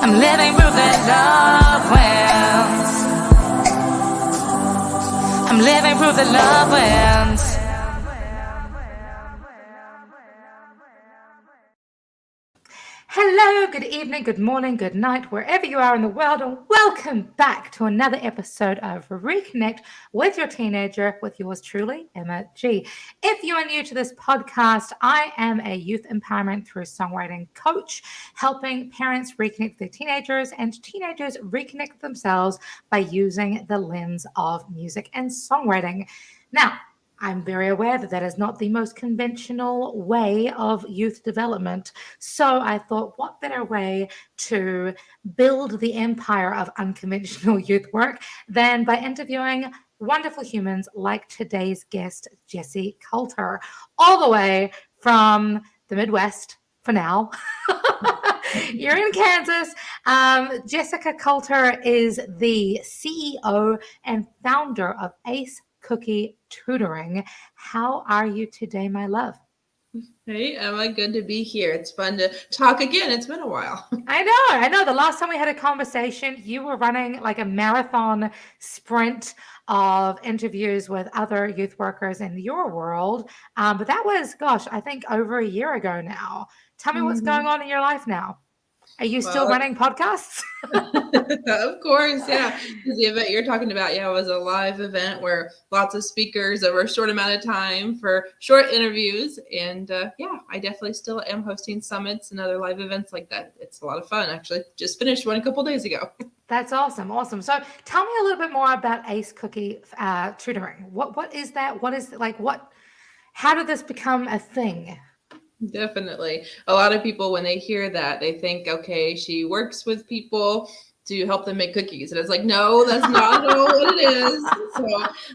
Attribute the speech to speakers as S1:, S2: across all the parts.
S1: I'm living through the love winds. I'm living through the love winds. Hello, good evening, good morning, good night, wherever you are in the world, and welcome back to another episode of Reconnect with your teenager, with yours truly, Emma G. If you are new to this podcast, I am a youth empowerment through songwriting coach, helping parents reconnect with their teenagers and teenagers reconnect with themselves by using the lens of music and songwriting. Now, I'm very aware that that is not the most conventional way of youth development. So I thought, what better way to build the empire of unconventional youth work than by interviewing wonderful humans like today's guest, Jessyka Coulter, all the way from the Midwest for now. You're in Kansas. Jessyka Coulter is the CEO and founder of Ace Cookie Tutoring. How are you today, my love?
S2: Hey, Emma, good to be here. It's fun to talk again. It's been a while.
S1: I know. The last time we had a conversation, you were running like a marathon sprint of interviews with other youth workers in your world. But that was, gosh, I think over a year ago now. Tell me what's going on in your life now. Are you still running podcasts?
S2: Of course, yeah. Because the event you're talking about, was a live event where lots of speakers over a short amount of time for short interviews. And I definitely still am hosting summits and other live events like that. It's a lot of fun, actually. Just finished one a couple days ago.
S1: That's awesome. So tell me a little bit more about Ace Cookie Tutoring. What is that? How did this become a thing?
S2: Definitely. A lot of people, when they hear that, they think, okay, she works with people to help them make cookies. And it's like, no, that's not what it is. So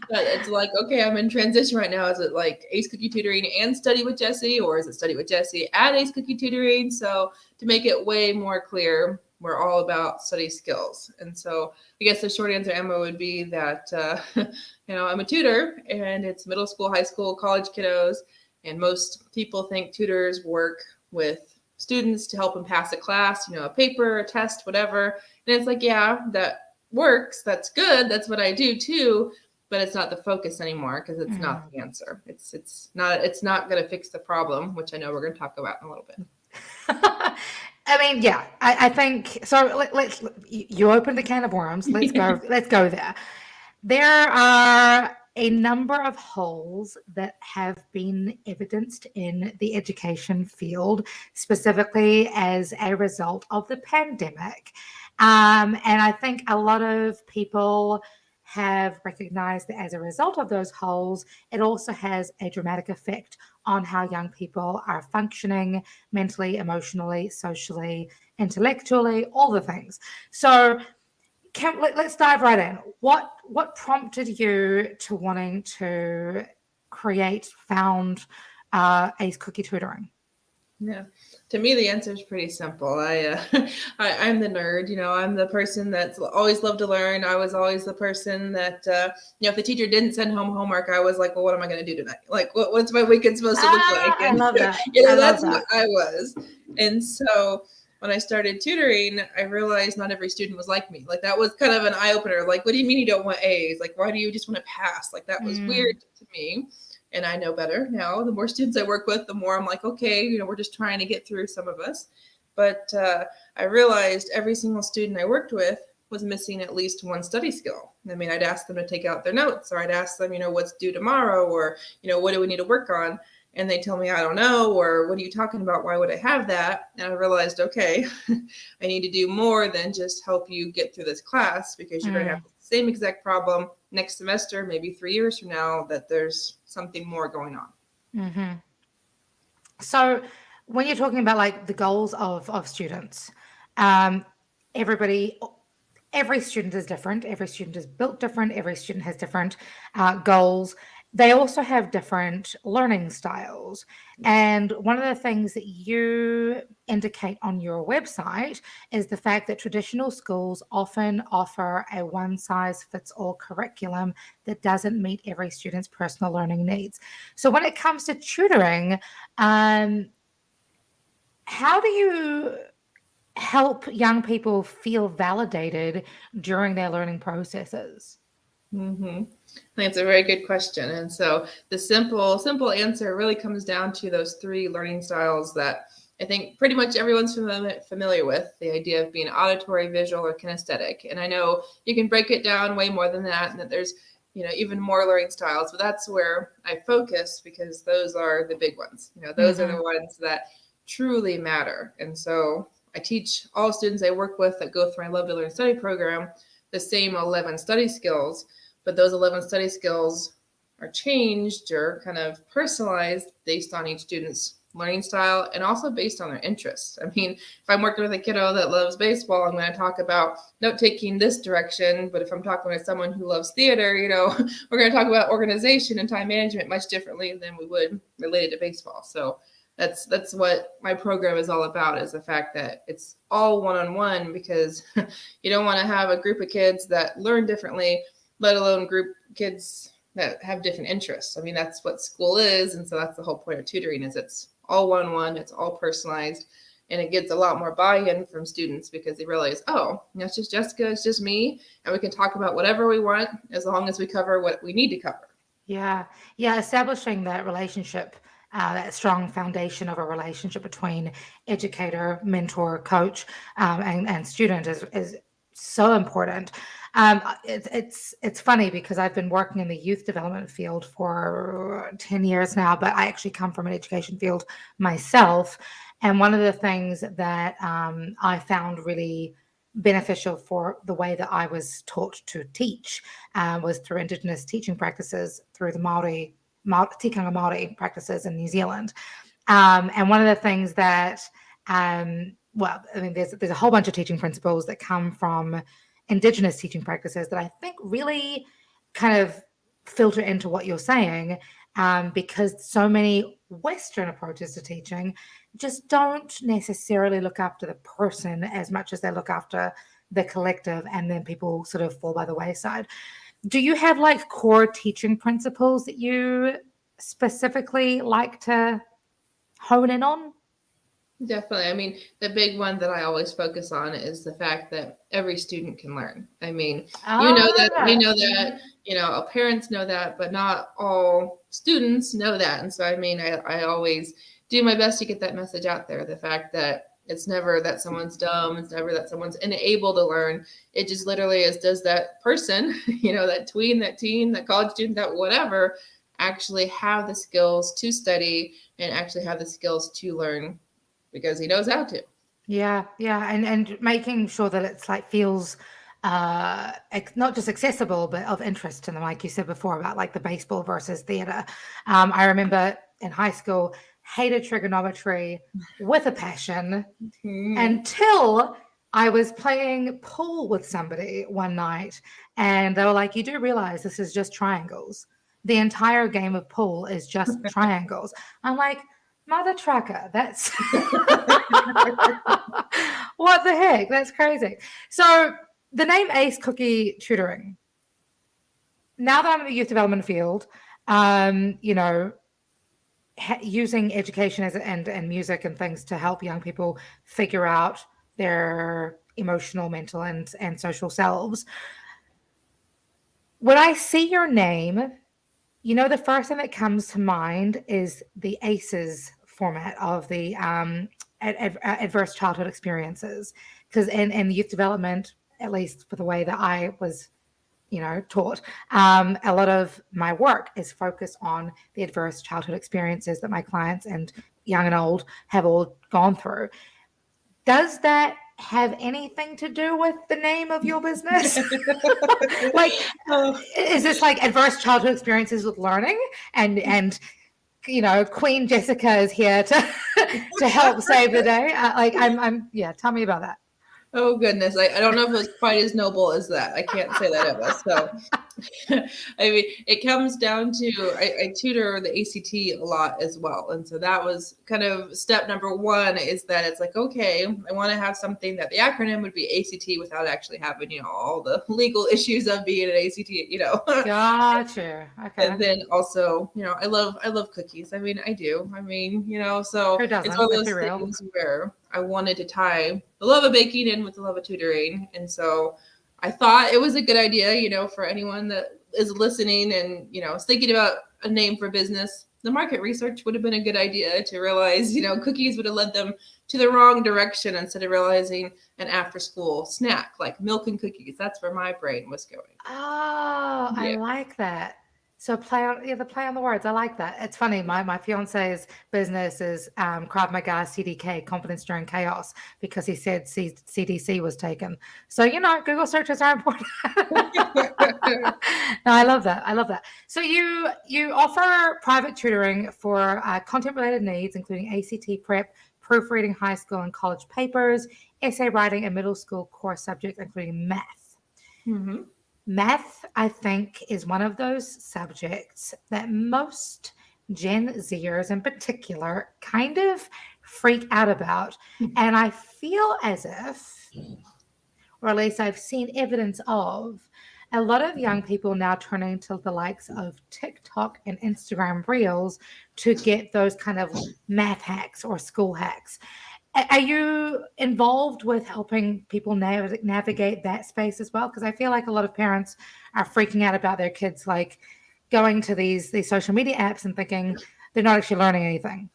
S2: it's like, okay, I'm in transition right now. Is it like Ace Cookie Tutoring and Study with Jessie, or is it Study with Jessie and Ace Cookie Tutoring? So to make it way more clear, we're all about study skills. And so I guess the short answer, Emma, would be that, I'm a tutor, and it's middle school, high school, college kiddos. And most people think tutors work with students to help them pass a class, a paper, a test, whatever. And it's like, yeah, that works. That's good. That's what I do too. But it's not the focus anymore because it's not the answer. It's not going to fix the problem, which I know we're going to talk about in a little bit.
S1: I mean, yeah, I think so. You opened a can of worms. Let's go. Let's go there. There are a number of holes that have been evidenced in the education field, specifically as a result of the pandemic. And I think a lot of people have recognized that as a result of those holes, it also has a dramatic effect on how young people are functioning mentally, emotionally, socially, intellectually, all the things. So let's dive right in. What prompted you to wanting to found Ace Cookie Tutoring?
S2: Yeah, to me, the answer is pretty simple. I'm the nerd, I'm the person that's always loved to learn. I was always the person that, if the teacher didn't send home homework, I was like, well, what am I going to do tonight? Like, what's my weekend supposed to look like? And,
S1: I love that.
S2: That's what I was. And so when I started tutoring, I realized not every student was like me. Like, that was kind of an eye opener. Like, what do you mean you don't want A's? Like, why do you just want to pass? Like, that was weird to me. And I know better now. The more students I work with, the more I'm like, okay, we're just trying to get through, some of us. But I realized every single student I worked with was missing at least one study skill. I mean, I'd ask them to take out their notes, or I'd ask them, what's due tomorrow, or, what do we need to work on? And they tell me, I don't know, or what are you talking about? Why would I have that? And I realized, okay, I need to do more than just help you get through this class, because you're going to have the same exact problem next semester, maybe 3 years from now, that there's something more going on.
S1: Mm-hmm. So when you're talking about like the goals of students, every student is different. Every student is built different. Every student has different goals. They also have different learning styles. And one of the things that you indicate on your website is the fact that traditional schools often offer a one-size-fits-all curriculum that doesn't meet every student's personal learning needs. So when it comes to tutoring, how do you help young people feel validated during their learning processes?
S2: Mm-hmm. I think it's a very good question. And so the simple answer really comes down to those three learning styles that I think pretty much everyone's familiar with, the idea of being auditory, visual, or kinesthetic. And I know you can break it down way more than that, and that there's even more learning styles, but that's where I focus because those are the big ones. Those are the ones that truly matter. And so I teach all students I work with that go through my Love to Learn study program the same 11 study skills, but those 11 study skills are changed or kind of personalized based on each student's learning style and also based on their interests. I mean, if I'm working with a kiddo that loves baseball, I'm going to talk about note taking this direction. But if I'm talking with someone who loves theater, we're going to talk about organization and time management much differently than we would related to baseball. So that's what my program is all about, is the fact that it's all one-on-one, because you don't want to have a group of kids that learn differently, let alone group kids that have different interests. I mean, that's what school is. And so that's the whole point of tutoring, is it's all one-on-one, it's all personalized, and it gets a lot more buy-in from students because they realize, it's just Jessyka, it's just me, and we can talk about whatever we want as long as we cover what we need to cover.
S1: Yeah. Establishing that relationship, that strong foundation of a relationship between educator, mentor, coach, and student is so important. It's funny because I've been working in the youth development field for 10 years now, but I actually come from an education field myself. And one of the things that I found really beneficial for the way that I was taught to teach was through Indigenous teaching practices, through the tikanga Māori practices in New Zealand. And one of the things that, there's a whole bunch of teaching principles that come from Indigenous teaching practices that I think really kind of filter into what you're saying, because so many Western approaches to teaching just don't necessarily look after the person as much as they look after the collective, and then people sort of fall by the wayside. Do you have like core teaching principles that you specifically like to hone in on?
S2: Definitely. I mean, the big one that I always focus on is the fact that every student can learn. I mean, I know that, parents know that, but not all students know that. And so, I mean, I always do my best to get that message out there. The fact that it's never that someone's dumb. It's never that someone's unable to learn. It just literally is, does that person, that tween, that teen, that college student, that whatever, actually have the skills to study and actually have the skills to learn, because he knows how to.
S1: Yeah. And making sure that it's like feels not just accessible, but of interest to them, like you said before about like the baseball versus theater. I remember in high school, hated trigonometry with a passion until I was playing pool with somebody one night, and they were like, you do realize this is just triangles. The entire game of pool is just triangles. I'm like, mother trucker, that's what the heck? That's crazy. So the name Ace Cookie Tutoring. Now that I'm in the youth development field, using education and music and things to help young people figure out their emotional, mental, and social selves. When I see your name, the first thing that comes to mind is the ACEs format of the adverse childhood experiences. Because in youth development, at least for the way that I was, taught, a lot of my work is focused on the adverse childhood experiences that my clients, and young and old, have all gone through. Does that have anything to do with the name of your business? Like, is this like adverse childhood experiences with learning, and Queen Jessyka is here to help save the day? Tell me about that.
S2: Oh goodness, I don't know if it was quite as noble as that. I can't say that it was. So I mean, it comes down to I tutor the ACT a lot as well. And so that was kind of step number one, is that it's like, okay, I want to have something that the acronym would be ACT without actually having, all the legal issues of being an ACT.
S1: Gotcha. Okay.
S2: And then also, I love cookies. I mean, I do. I mean, so
S1: Who
S2: it's
S1: doesn't?
S2: one of
S1: Let's be
S2: those
S1: real.
S2: things where I wanted to tie the love of baking in with the love of tutoring. And so I thought it was a good idea, for anyone that is listening and, is thinking about a name for business. The market research would have been a good idea to realize, cookies would have led them to the wrong direction instead of realizing an after school snack like milk and cookies. That's where my brain was going.
S1: Oh, I
S2: Yeah.
S1: like that. So the play on the words. I like that. It's funny. My fiance's business is Krav Maga CDK, confidence during chaos, because he said CDC was taken. So Google searches are important. No, I love that. I love that. So you offer private tutoring for content related needs, including ACT prep, proofreading high school and college papers, essay writing, and middle school core subjects, including math.
S2: Mm-hmm.
S1: Math, I think, is one of those subjects that most Gen Zers in particular kind of freak out about. And I feel as if, or at least I've seen evidence of, a lot of young people now turning to the likes of TikTok and Instagram Reels to get those kind of math hacks or school hacks. Are you involved with helping people navigate that space as well? Because I feel like a lot of parents are freaking out about their kids like going to these social media apps and thinking they're not actually learning anything.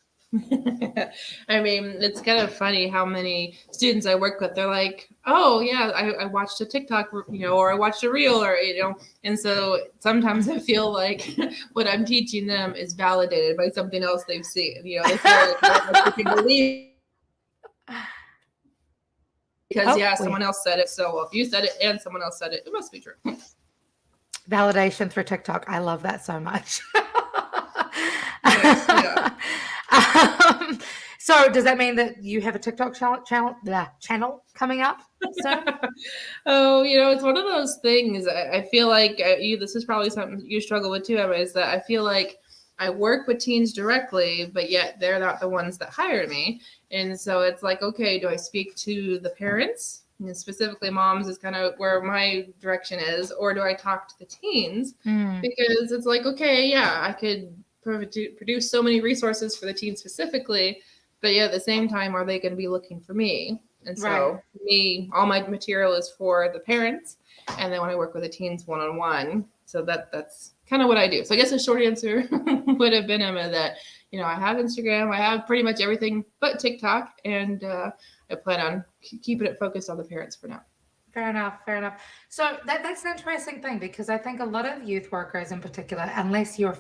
S2: I mean, it's kind of funny how many students I work with, they're like, oh yeah, I watched a TikTok, or I watched a reel, or, and so sometimes I feel like what I'm teaching them is validated by something else they've seen. They feel like they can believe because someone else said it. So if you said it and someone else said it, it must be true.
S1: Validation through TikTok. I love that so much.
S2: Yes, yeah.
S1: So does that mean that you have a TikTok channel coming up soon?
S2: Oh, it's one of those things. I feel like this is probably something you struggle with too, Emma, is that I feel like I work with teens directly, but yet they're not the ones that hire me. And so it's like, okay, do I speak to the parents? And specifically moms is kind of where my direction is, or do I talk to the teens? Because it's like, okay, yeah, I could produce so many resources for the teens specifically, but yeah, at the same time, are they going to be looking for me? And so for me, all my material is for the parents. And then when I work with the teens one-on-one, so that's kind of what I do. So I guess a short answer would have been, Emma, that, I have Instagram, I have pretty much everything but TikTok, and I plan on keeping it focused on the parents for now.
S1: Fair enough. So that's an interesting thing, because I think a lot of youth workers in particular, unless you're,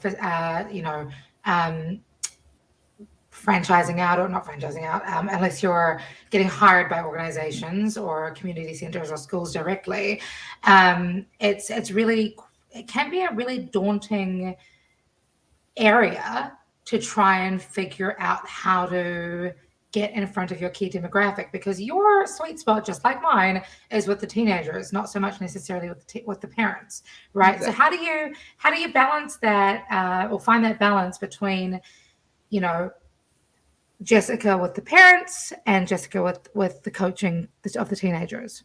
S1: franchising out or not franchising out, unless you're getting hired by organizations or community centers or schools directly, it can be a really daunting area to try and figure out how to get in front of your key demographic, because your sweet spot, just like mine, is with the teenagers, not so much necessarily with the parents, right? Exactly. So how do you balance that or find that balance between, Jessyka with the parents and Jessyka with the coaching of the teenagers?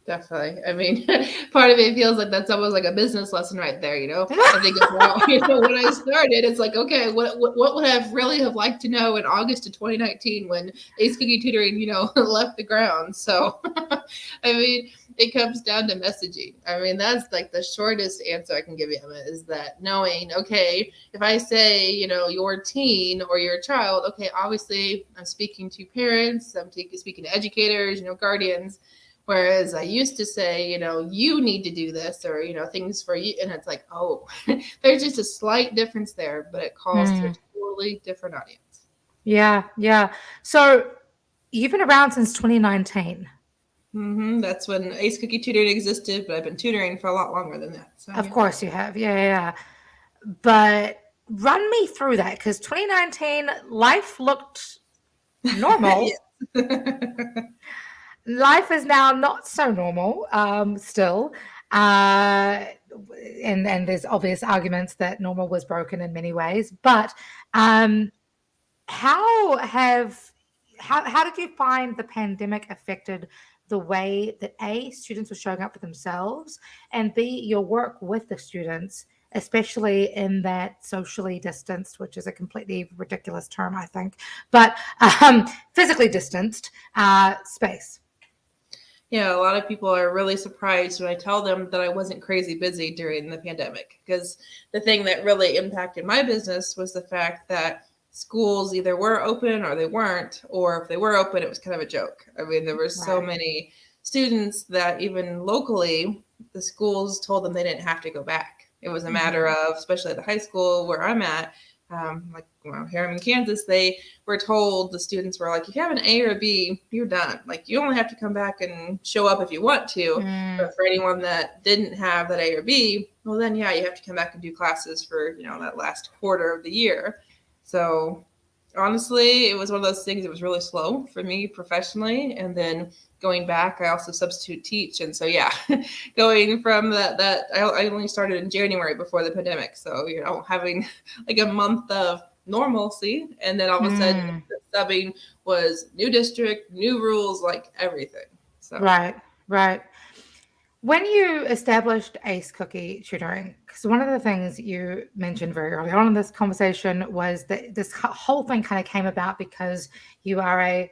S2: Definitely. I mean, part of it feels like that's almost like a business lesson right there, I think about, when I started, it's like, okay, what would I really have liked to know in August of 2019 when Ace Cookie Tutoring, left the ground? So, I mean, it comes down to messaging. I mean, that's like the shortest answer I can give you, Emma, is that knowing, okay, if I say, your teen or your child, okay, obviously I'm speaking to parents, I'm speaking to educators, guardians. Whereas I used to say, you need to do this, or, things for you. And it's like, oh, there's just a slight difference there, but it calls to a totally different audience.
S1: Yeah. So you've been around since 2019.
S2: That's when Ace Cookie Tutoring existed, but I've been tutoring for a lot longer than that. So,
S1: of course you have. Yeah. But run me through that, because 2019, life looked normal. Life is now not so normal still. and there's obvious arguments that normal was broken in many ways, but how did you find the pandemic affected the way that students were showing up for themselves, and your work with the students, especially in that socially distanced, which is a completely ridiculous term, I think, but physically distanced space?
S2: Yeah, a lot of people are really surprised when I tell them that I wasn't crazy busy during the pandemic, because the thing that really impacted my business was the fact that schools either were open or they weren't, or if they were open, it was kind of a joke. I mean, there were so many students that even locally, the schools told them they didn't have to go back. It was a matter of, especially at the high school where I'm at, here I'm in Kansas, they were told, the students were like, if you have an A or a B, you're done. Like, you only have to come back and show up if you want to. But for anyone that didn't have that A or B, well, then, yeah, you have to come back and do classes for, that last quarter of the year. So honestly, it was one of those things that was really slow for me professionally. And then going back, I also substitute teach. And so, yeah, going from that I only started in January before the pandemic. So, having like a month of normalcy. And then all of a sudden subbing was new district, new rules, like everything. So
S1: Right. When you established Ace Cookie Tutoring, because one of the things you mentioned very early on in this conversation was that this whole thing kind of came about because you are a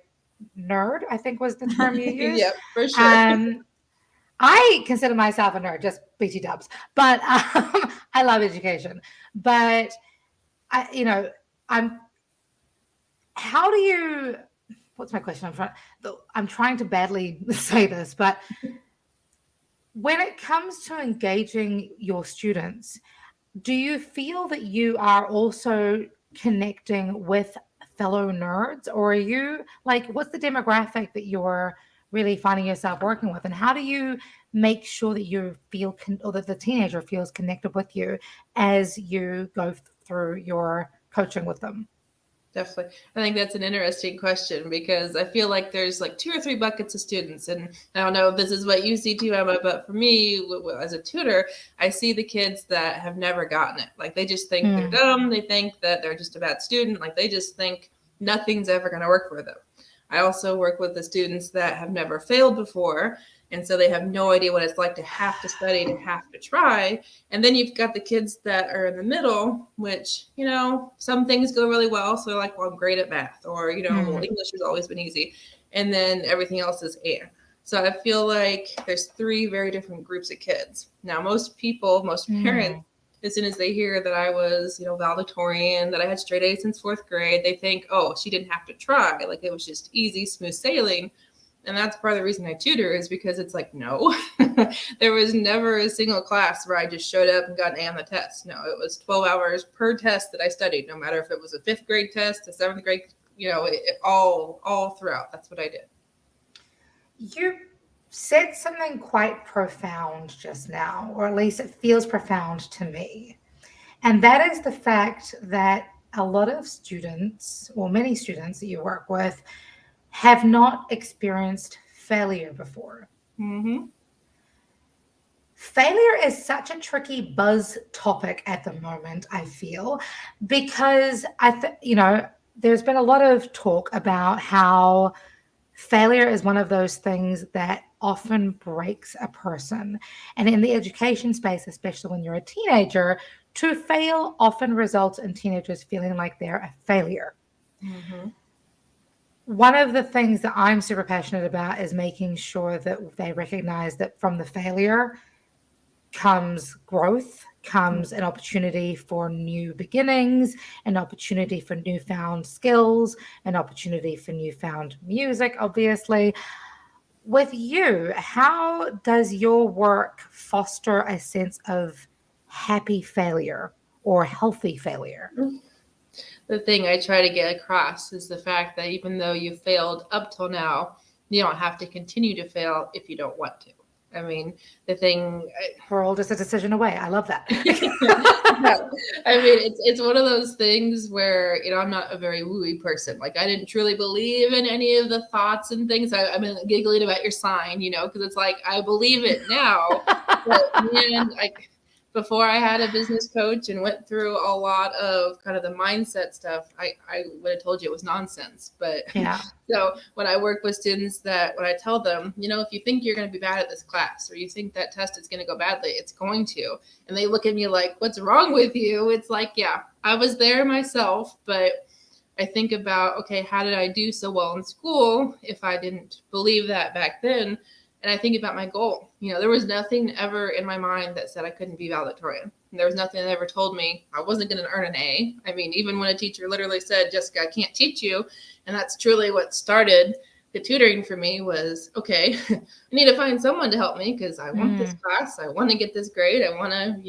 S1: nerd, I think was the term you used.
S2: Yep, for sure.
S1: I consider myself a nerd, just BT dubs, but I love education. But what's my question? I'm trying to badly say this, but when it comes to engaging your students, do you feel that you are also connecting with fellow nerds, or are you like, what's the demographic that you're really finding yourself working with, and how do you make sure that you feel or that the teenager feels connected with you as you go through your coaching with them?
S2: Definitely. I think that's an interesting question, because I feel like there's like 2 or 3 buckets of students. And I don't know if this is what you see too, Emma, but for me, as a tutor, I see the kids that have never gotten it. Like, they just think they're dumb. They think that they're just a bad student. Like, they just think nothing's ever going to work for them. I also work with the students that have never failed before. And so they have no idea what it's like to have to study, to have to try. And then you've got the kids that are in the middle, which, some things go really well. So they're like, well, I'm great at math, or, well, English has always been easy. And then everything else is and. So I feel like there's 3 very different groups of kids. Now, most parents, as soon as they hear that I was, valedictorian, that I had straight A's since 4th grade, they think, oh, she didn't have to try. Like, it was just easy, smooth sailing. And that's part of the reason I tutor, is because it's like, no, there was never a single class where I just showed up and got an A on the test. No, it was 12 hours per test that I studied, no matter if it was a 5th grade test, a 7th grade, all throughout. That's what I did.
S1: You said something quite profound just now, or at least it feels profound to me. And that is the fact that a lot of students, or many students that you work with, have not experienced failure before. Failure is such a tricky buzz topic at the moment, I feel, because there's been a lot of talk about how failure is one of those things that often breaks a person. And in the education space, especially when you're a teenager, to fail often results in teenagers feeling like they're a failure. One of the things that I'm super passionate about is making sure that they recognize that from the failure comes growth, comes an opportunity for new beginnings, an opportunity for newfound skills, an opportunity for newfound music, obviously. With you, how does your work foster a sense of happy failure or healthy failure?
S2: The thing I try to get across is the fact that even though you failed up till now, you don't have to continue to fail if you don't want to. I mean,
S1: we're all just a decision away. I love that.
S2: No, I mean, it's one of those things where, I'm not a very wooey person. Like, I didn't truly believe in any of the thoughts and things. I've been giggling about your sign, because it's like, I believe it now. But man, before I had a business coach and went through a lot of kind of the mindset stuff, I would have told you it was nonsense. But
S1: Yeah.
S2: so when I work with students, that when I tell them, if you think you're going to be bad at this class, or you think that test is going to go badly, it's going to. And they look at me like, what's wrong with you? It's like, yeah, I was there myself, but I think about, okay, how did I do so well in school if I didn't believe that back then? And I think about my goal. There was nothing ever in my mind that said I couldn't be valedictorian. And there was nothing that ever told me I wasn't going to earn an A. I mean, even when a teacher literally said, Jessica, I can't teach you. And that's truly what started the tutoring for me was, okay, I need to find someone to help me because I want this class. I want to get this grade. I want to,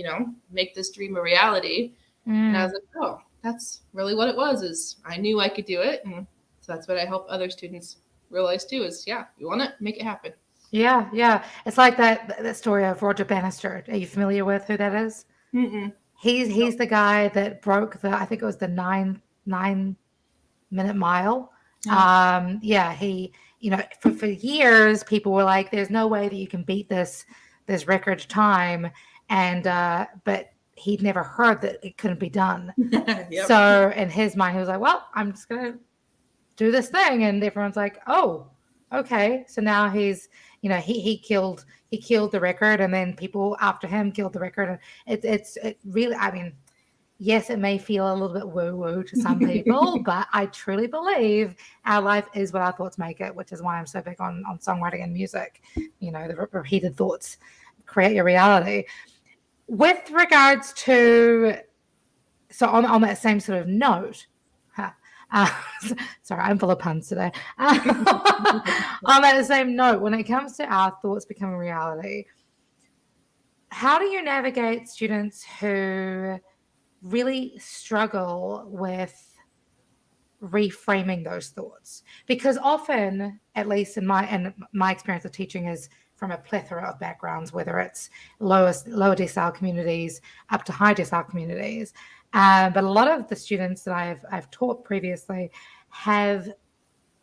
S2: make this dream a reality. And I was like, oh, that's really what it was, is I knew I could do it. And so that's what I help other students realize too is, yeah, you want it, make it happen.
S1: Yeah, yeah. It's like that story of Roger Bannister. Are you familiar with who that is?
S2: Mm-mm.
S1: He's the guy that broke I think it was the 9-minute mile. Yeah, he, for years people were like, there's no way that you can beat this record time. And but he'd never heard that it couldn't be done.
S2: Yep.
S1: So in his mind, he was like, well, I'm just gonna do this thing. And everyone's like, oh, okay. So now he's, he killed the record, and then people after him killed the record. And it really, I mean, yes, it may feel a little bit woo-woo to some people, but I truly believe our life is what our thoughts make it, which is why I'm so big on songwriting and music. The repeated thoughts create your reality. With regards to, so on that same sort of note, sorry, I'm full of puns today. On that same note, when it comes to our thoughts becoming reality, how do you navigate students who really struggle with reframing those thoughts? Because often, at least in my experience of teaching, is from a plethora of backgrounds, whether it's lower decile communities up to high decile communities. But a lot of the students that I've taught previously have,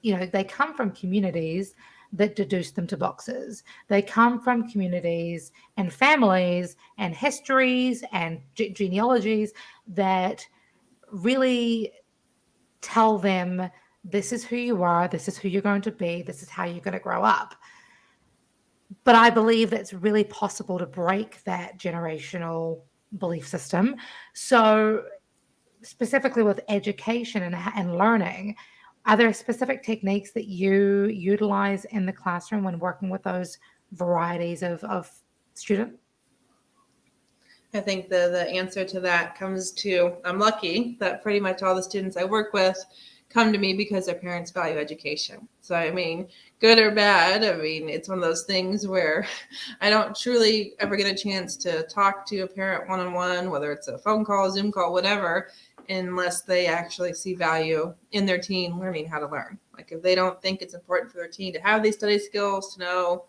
S1: they come from communities that deduce them to boxes. They come from communities and families and histories and genealogies that really tell them, this is who you are, this is who you're going to be, this is how you're going to grow up. But I believe that it's really possible to break that generational belief system. So specifically with education and learning, are there specific techniques that you utilize in the classroom when working with those varieties of student?
S2: I think the answer to that comes to, I'm lucky that pretty much all the students I work with come to me because their parents value education. So, I mean, good or bad, I mean, it's one of those things where I don't truly ever get a chance to talk to a parent one-on-one, whether it's a phone call, Zoom call, whatever, unless they actually see value in their teen learning how to learn. Like if they don't think it's important for their teen to have these study skills, to know,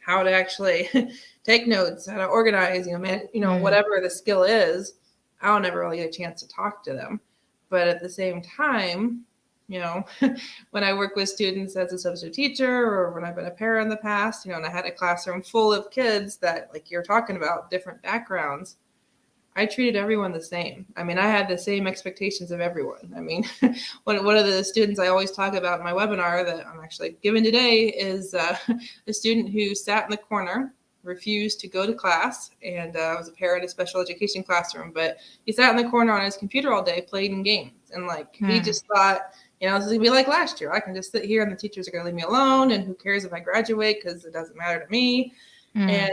S2: how to actually take notes, how to organize, whatever the skill is, I'll never really get a chance to talk to them. But at the same time, when I work with students as a substitute teacher, or when I've been a parent in the past, and I had a classroom full of kids that, like you're talking about, different backgrounds, I treated everyone the same. I mean, I had the same expectations of everyone. I mean, one of the students I always talk about in my webinar that I'm actually giving today is a student who sat in the corner, refused to go to class, and was a parent in a special education classroom, but he sat in the corner on his computer all day playing games. And he just thought, this is going to be like last year. I can just sit here and the teachers are going to leave me alone, and who cares if I graduate because it doesn't matter to me. And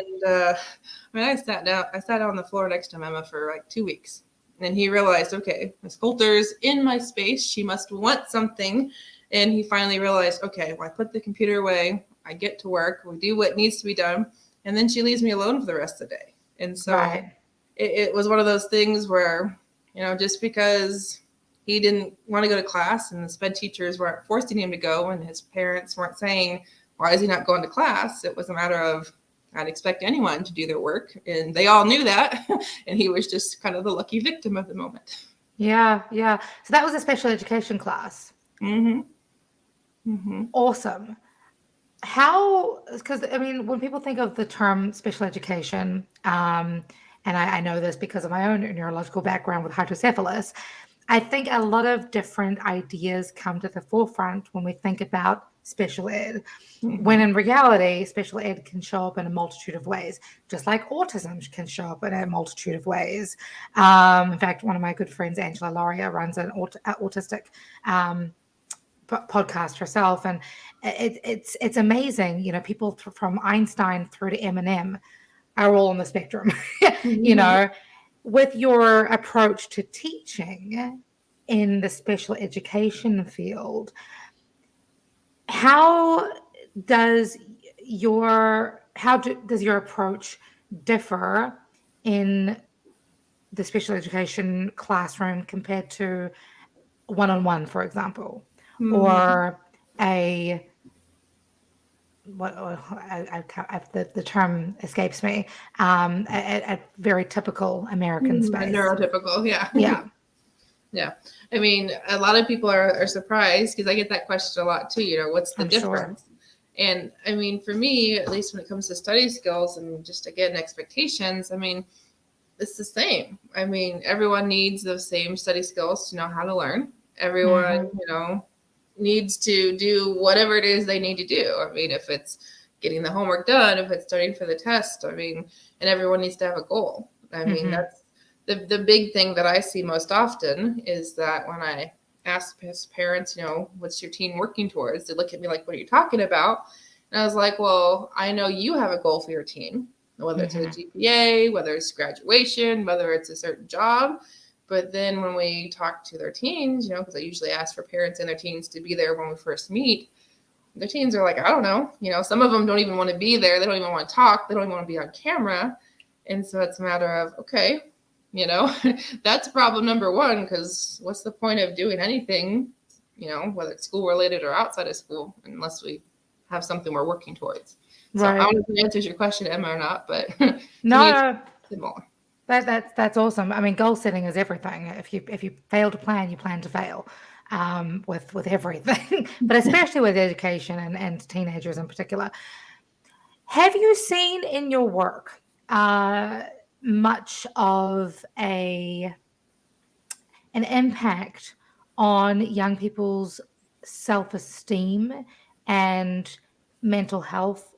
S2: I sat down on the floor next to Emma for like 2 weeks. And he realized, okay, Miss Coulter's in my space. She must want something. And he finally realized, okay, well, I put the computer away. I get to work. We do what needs to be done. And then she leaves me alone for the rest of the day. And so it was one of those things where, just because he didn't want to go to class and the SPED teachers weren't forcing him to go and his parents weren't saying, why is he not going to class? It was a matter of, I'd expect anyone to do their work, and they all knew that. And he was just kind of the lucky victim of the moment.
S1: Yeah. So that was a special education class.
S2: Mm-hmm. Mm-hmm.
S1: Awesome. because I mean, when people think of the term special education, and I know this because of my own neurological background with hydrocephalus, I think a lot of different ideas come to the forefront when we think about special ed, when in reality, special ed can show up in a multitude of ways, just like autism can show up in a multitude of ways. In fact, one of my good friends, Angela Lauria, runs an autistic podcast herself, and it's amazing. You know, people from Einstein through to Eminem are all on the spectrum. You know, with your approach to teaching in the special education field, how does does your approach differ in the special education classroom compared to one-on-one, for example, or a what the term escapes me, a very typical American space.
S2: Neurotypical, yeah.
S1: Yeah.
S2: Yeah. I mean, a lot of people are surprised because I get that question a lot too, you know, what's the difference? Sure. And I mean, for me, at least when it comes to study skills and just again, expectations, I mean, it's the same. I mean, everyone needs those same study skills to know how to learn. Everyone, you know, needs to do whatever it is they need to do. I mean, if it's getting the homework done, if it's studying for the test, I mean, and everyone needs to have a goal. I mean, that's the big thing that I see most often is that when I ask parents, you know, what's your teen working towards? They look at me like, what are you talking about? And I was like, well, I know you have a goal for your teen, whether it's a GPA, whether it's graduation, whether it's a certain job. But then when we talk to their teens, you know, because I usually ask for parents and their teens to be there when we first meet, their teens are like, I don't know. You know, some of them don't even want to be there. They don't even want to talk. They don't even want to be on camera. And so it's a matter of, okay, you know, that's problem number one, because what's the point of doing anything, you know, whether it's school related or outside of school, unless we have something we're working towards. So I don't know if it answers your question, Emma, or not, but
S1: no,
S2: similar.
S1: That's awesome. I mean, goal setting is everything. If you fail to plan, you plan to fail, with everything, but especially with education and teenagers in particular. Have you seen in your work much of an impact on young people's self-esteem and mental health,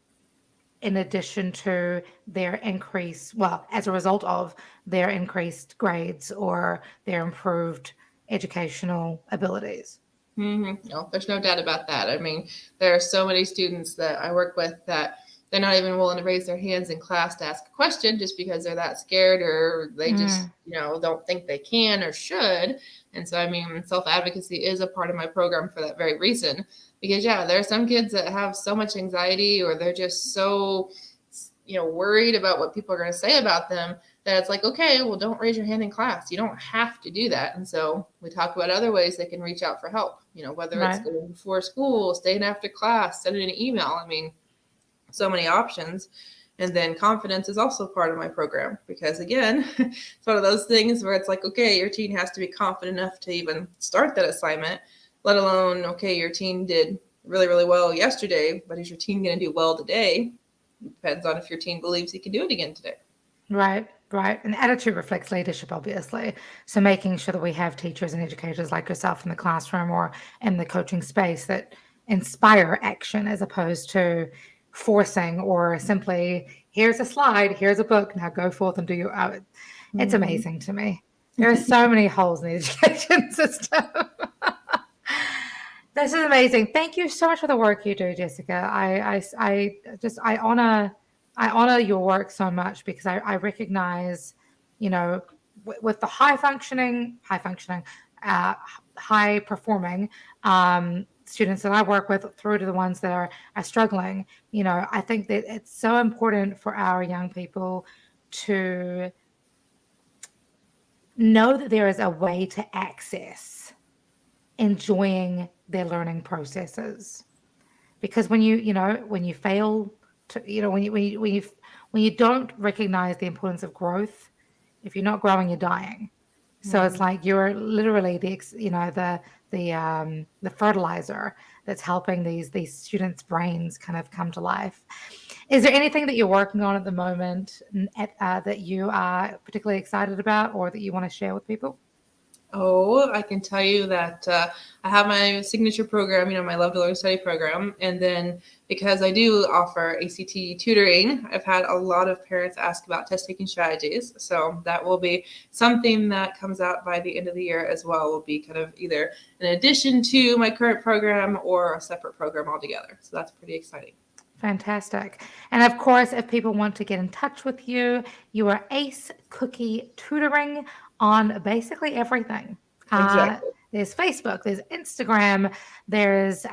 S1: in addition to their as a result of their increased grades or their improved educational abilities?
S2: No, there's no doubt about that. I mean, there are so many students that I work with that they're not even willing to raise their hands in class to ask a question just because they're that scared, or they just, you know, don't think they can or should. And so, I mean, self-advocacy is a part of my program for that very reason, because there are some kids that have so much anxiety, or they're just so, you know, worried about what people are going to say about them, that it's like, okay, well, don't raise your hand in class. You don't have to do that. And so we talk about other ways they can reach out for help, you know, whether it's going before school, staying after class, sending an email. I mean, so many options. And then confidence is also part of my program, because again, it's one of those things where it's like, okay, your teen has to be confident enough to even start that assignment, let alone, okay, your teen did really, really well yesterday, but is your teen going to do well today? Depends on if your teen believes he can do it again today.
S1: Right. And attitude reflects leadership, obviously. So making sure that we have teachers and educators like yourself in the classroom or in the coaching space that inspire action, as opposed to forcing or simply, here's a slide, here's a book, now go forth and do your it's amazing to me. There are so many holes in the education system. This is amazing. Thank you so much for the work you do, Jessyka. I honor your work so much, because I recognize, you know, with the high performing students that I work with, through to the ones that are struggling, you know, I think that it's so important for our young people to know that there is a way to access enjoying their learning processes. Because when you fail to, you know, when you don't recognize the importance of growth, if you're not growing, you're dying. So it's like you're literally the the fertilizer that's helping these students' brains kind of come to life. Is there anything that you're working on at the moment that you are particularly excited about or that you want to share with people?
S2: Oh, I can tell you that I have my signature program, my Love to Learn Study program. And then because I do offer ACT tutoring, I've had a lot of parents ask about test taking strategies. So that will be something that comes out by the end of the year as well. Will be kind of either in addition to my current program or a separate program altogether. So that's pretty exciting.
S1: Fantastic. And of course, if people want to get in touch with you, you are Ace Cookie Tutoring on basically everything.
S2: Exactly.
S1: There's Facebook, there's Instagram, there's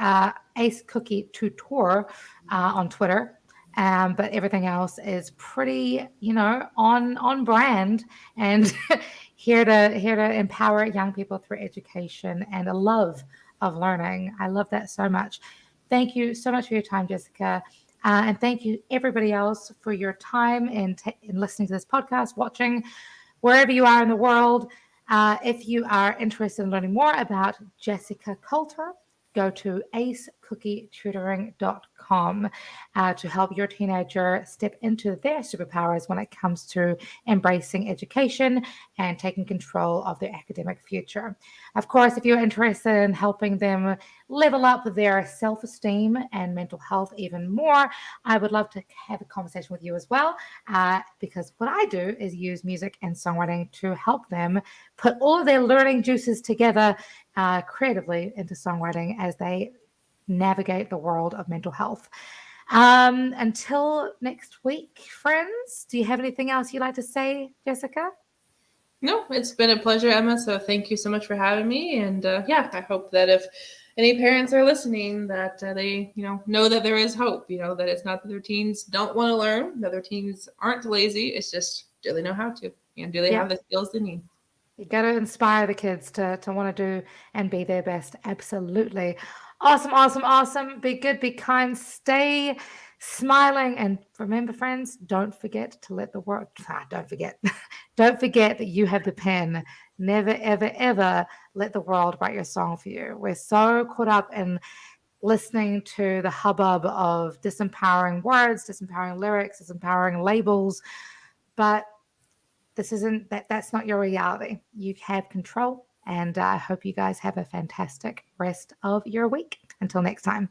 S1: Ace Cookie Tutor on Twitter. But everything else is pretty, on brand and here to empower young people through education and a love of learning. I love that so much. Thank you so much for your time, Jessyka. And thank you, everybody else, for your time in listening to this podcast, watching, wherever you are in the world. If you are interested in learning more about Jessyka Coulter, go to acecookie.tutoring.com to help your teenager step into their superpowers when it comes to embracing education and taking control of their academic future. Of course, if you're interested in helping them level up their self-esteem and mental health even more, I would love to have a conversation with you as well, because what I do is use music and songwriting to help them put all of their learning juices together creatively into songwriting as they navigate the world of mental health. Until next week, friends, do you have anything else you'd like to say, Jessyka?
S2: No, it's been a pleasure, Emma. So thank you so much for having me. And I hope that if any parents are listening, that they, know that there is hope, that it's not that their teens don't want to learn, that their teens aren't lazy. It's just, do they know how to? And do they have the skills they need?
S1: You got to inspire the kids to want to do and be their best. Absolutely. Awesome. Be good, be kind, stay smiling. And remember, friends, don't forget to let the world, don't forget that you have the pen. Never, ever, ever let the world write your song for you. We're so caught up in listening to the hubbub of disempowering words, disempowering lyrics, disempowering labels. But that's not your reality. You have control, and I hope you guys have a fantastic rest of your week. Until next time.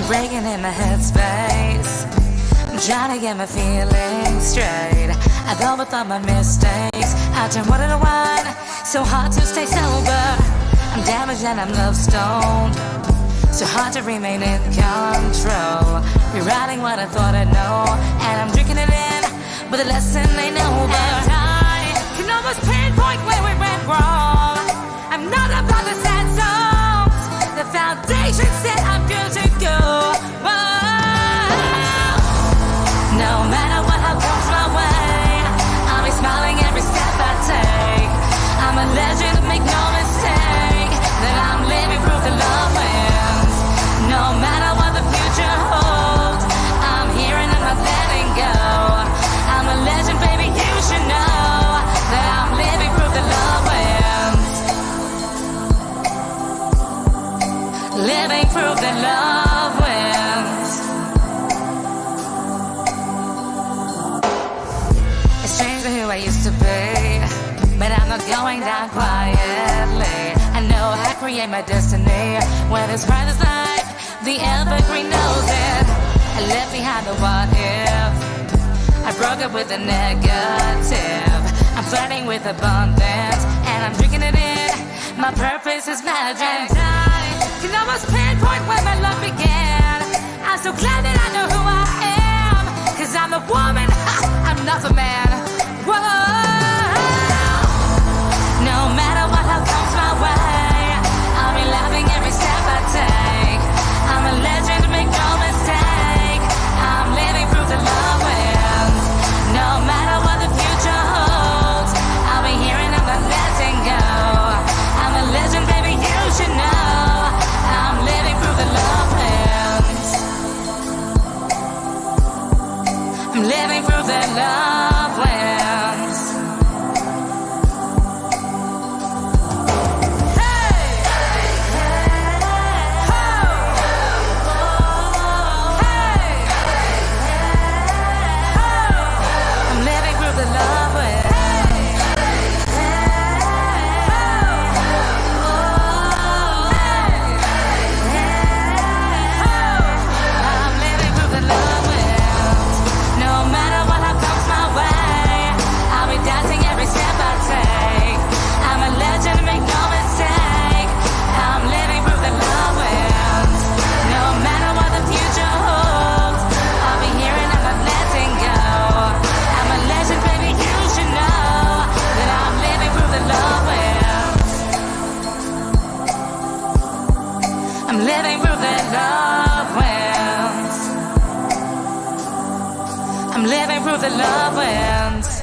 S3: Breaking in my headspace, I'm trying to get my feelings straight. I go with all my mistakes, I turn water to wine, so hard to stay sober. I'm damaged and I'm love stoned, so hard to remain in control. Rewriting what I thought I know, and I'm drinking it in, but the lesson ain't over. And I can almost pinpoint where we went wrong. I'm not about the sad songs, the foundation said I'm good to go. No matter what comes my way, I'll be smiling every step I take. I'm a legend, make no mistake, that I'm living proof that love wins. No matter what the future holds, I'm here and I'm not letting go. I'm a legend, baby, you should know that I'm living proof that love wins. Living proof that love wins. It's strange who I used to be, but I'm not going down quietly. I know I create my destiny. When it's bright as life, the evergreen knows it. I left behind the what if, I broke up with the negative. I'm flirting with abundance, and I'm drinking it in. My purpose is magic. I can almost pinpoint where my love began. I'm so glad that I know who I am, 'cause I'm the woman, I'm not the man. Whoa. No matter what comes my way, I'll be laughing every step I take. I'm a legend, make no mistake, I'm living proof that love wins. I'm living proof that love wins.